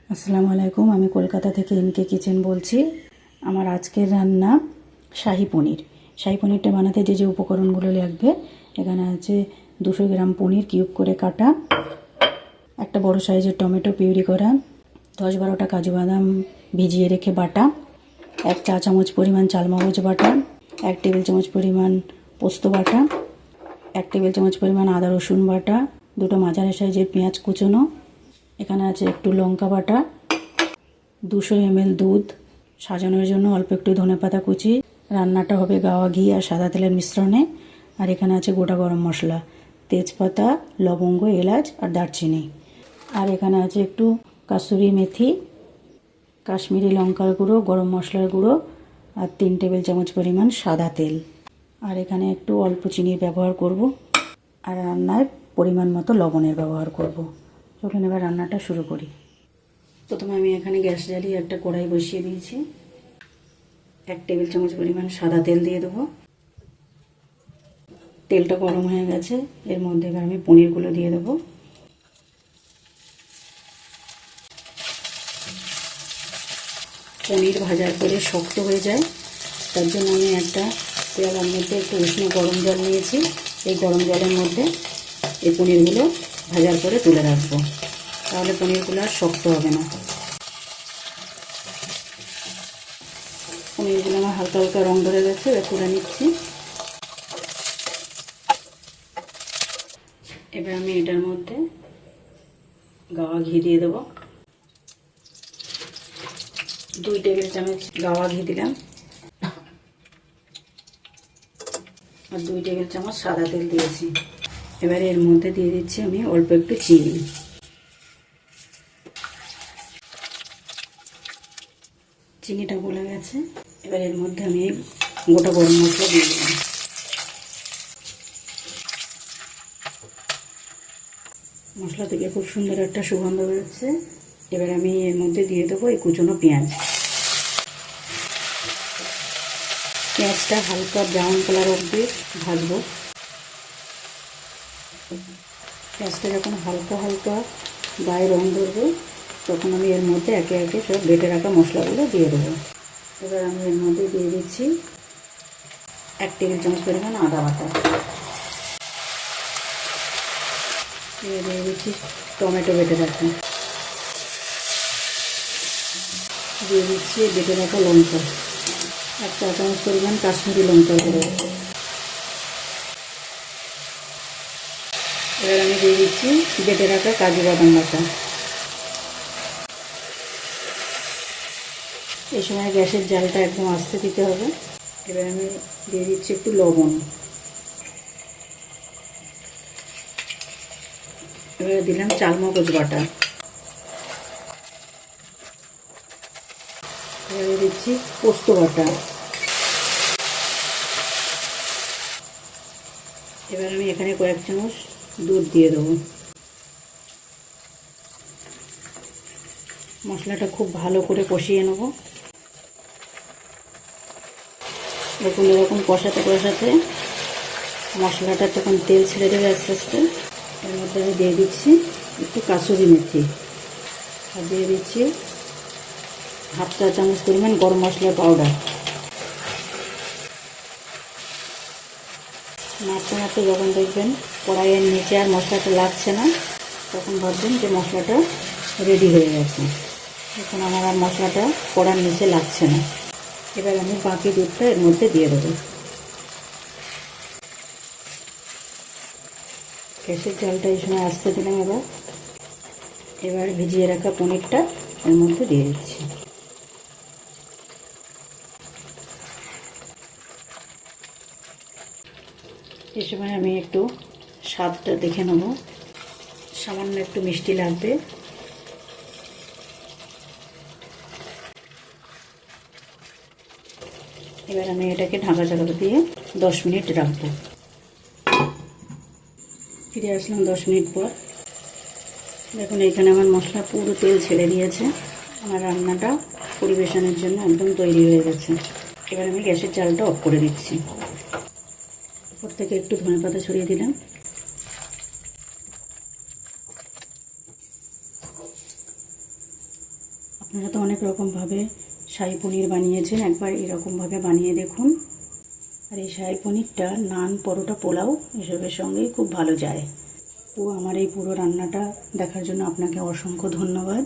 আসসালামু আলাইকুম। আমি কলকাতা থেকে এনকে কিচেন বলছি। আমার আজকের রান্না শাহি পনির। শাহি পনিরটা বানাতে যে যে উপকরণগুলো লাগবে, এখানে আছে 200 গ্রাম পনির কিউব করে কাটা, একটা বড় সাইজের টমেটো পিউরি করা, 10-12টা কাজু বাদাম ভিজিয়ে রেখে বাটা, 1 চা চামচ পরিমাণ চালমগজ বাটা, 1 টেবিল চামচ পরিমাণ পোস্ত বাটা, 1 টেবিল চামচ পরিমাণ আদা রসুন বাটা, 2টো মাঝারি সাইজের পেঁয়াজ কুচোনো, এখানে আছে একটু লঙ্কা বাটা, 200 ml দুধ, সাজানোর জন্য অল্প একটু ধনেপাতা কুচি। রান্নাটা হবে গাওয়া ঘি আর সাদা তেলের মিশ্রণে। আর এখানে আছে গোটা গরম মশলা, তেজপাতা, লবঙ্গ, এলাচ আর দারচিনি। আর এখানে আছে একটু কাসুরি মেথি, কাশ্মীরি লঙ্কার গুঁড়ো, গরম মশলার গুঁড়ো আর 3 টেবিল চামচ পরিমাণ সাদা তেল। আর এখানে একটু অল্প চিনির ব্যবহার করব আর রান্নায় পরিমাণ মতো লবণের ব্যবহার করব। চলুন এবার রান্নাটা শুরু করি। প্রথমে আমি এখানে গ্যাস জ্বালিয়ে একটা কড়াই বসিয়ে দিয়েছি। 1 টেবিল চামচ পরিমাণ সাদা তেল দিয়ে দেবো। তেলটা গরম হয়ে গেছে, এর মধ্যে এবার আমি পনিরগুলো দিয়ে দেবো। পনির ভাজার পরে শক্ত হয়ে যায়, তার জন্য আমি একটা পেয়ালার মধ্যে একটু উষ্ণ গরম জল নিয়েছি। এই গরম জলের মধ্যে এই পনিরগুলো ভাজার পরে তুলে রাখবো, তাহলে পনিরগুলো আর শক্ত হবে না। পনিরগুলো আমার হালকা হালকা রং ধরে গেছে, এবার তুলে নিচ্ছি। এবার আমি এটার মধ্যে গাওয়া ঘি দিয়ে দেবো। 2 টেবিল চামচ গাওয়া ঘি দিলাম আর 2 টেবিল চামচ সাদা তেল দিয়েছি। এবার এর মধ্যে দিয়ে দিচ্ছি আমি অল্প একটু চিনি। চিনিটা গলে গেছে, এবার এর মধ্যে আমি গোটা গরম মশলা দিয়ে দিলাম। মশলা থেকে খুব সুন্দর একটা সুগন্ধ বেরোচ্ছে। এবার আমি এর মধ্যে দিয়ে দেবো এই কুচনো পেঁয়াজ। পেঁয়াজটা হালকা ব্রাউন কালার অবধি ভাজবো। পেঁয়াজটা যখন হালকা হালকা গায়ে রং ধরবে, তখন আমি এর মধ্যে একে একে সব বেটে রাখা মশলাগুলো দিয়ে দেবো। এবার আমি এর মধ্যে দিয়ে দিচ্ছি 1 টেবিল চামচ পরিমাণ আদা বাটা। দিয়ে দিচ্ছি টমেটো বেটে রাখা। দিয়ে দিচ্ছি বেটে রাখা লঙ্কা, 1 চা চামচ পরিমাণ কাশ্মীরি লঙ্কা গুঁড়ো। এবার আমি দিয়ে দিচ্ছি বেটে রাখা কাজু বাদাম বাটা। এই সময় গ্যাসের জালটা একদম আস্তে দিতে হবে। এবার আমি দিয়ে দিচ্ছি একটু লবণ। এবার দিলাম চালমগজ বাটা। এবারে দিচ্ছি পোস্ত বাটা। এবার আমি এখানে কয়েক চামচ দুধ দিয়ে দেবো। মশলাটা খুব ভালো করে কষিয়ে নেব। দেখুন এরকম কষাতে কষাতে মশলাটা তখন তেল ছেড়ে দেবে আস্তে আস্তে। এর মধ্যে আমি দিয়ে দিচ্ছি একটু কাসুরি মেথি আর দিয়ে দিচ্ছি 1/2 চা চামচ পরিমাণ গরম মশলা পাউডার। নাড়তে নাড়তে যখন দেখবেন কড়াইয়ের নিচে আর মশলাটা লাগছে না, তখন ভাববেন যে মশলাটা রেডি হয়ে গেছে। এখন আমার আর মশলাটা কড়ার নিচে লাগছে না। এবার আমি বাকি দুধটা এর মধ্যে দিয়ে দেবো। গ্যাসের জালটা এই সময় আস্তে দিলাম। এবার ভিজিয়ে রাখা পনিরটা এর মধ্যে দিয়ে দিচ্ছি। এই সময় আমি একটু স্বাদটা দেখে নেব, সামান্য একটু মিষ্টি লাগবে। এবার আমি এটাকে ঢাকা চাপা দিয়ে 10 মিনিট রাখবো। ফিরে আসলাম 10 মিনিট পর। দেখুন এখানে আমার মশলা পুরো তেল ছেড়ে দিয়েছে। আমার রান্নাটা পরিবেশনের জন্য একদম তৈরি হয়ে গেছে। এবার আমি গ্যাসের জালটা অফ করে দিচ্ছি। উপর থেকে একটু ধনেপাতা ছড়িয়ে দিলাম। আপনারা তো অনেক রকমভাবে শাহী পনির বানিয়েছেন, একবার এরকমভাবে বানিয়ে দেখুন। আর এই শাহী পনিরটা নান, পরোটা, পোলাও এসবের সঙ্গেই খুব ভালো যায়। তো আমার এই পুরো রান্নাটা দেখার জন্য আপনাকে অসংখ্য ধন্যবাদ।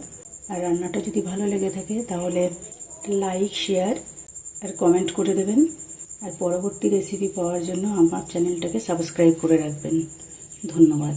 আর রান্নাটা যদি ভালো লেগে থাকে তাহলে লাইক, শেয়ার আর কমেন্ট করে দেবেন। আর পরবর্তী রেসিপি পাওয়ার জন্য আমার চ্যানেলটাকে সাবস্ক্রাইব করে রাখবেন। ধন্যবাদ।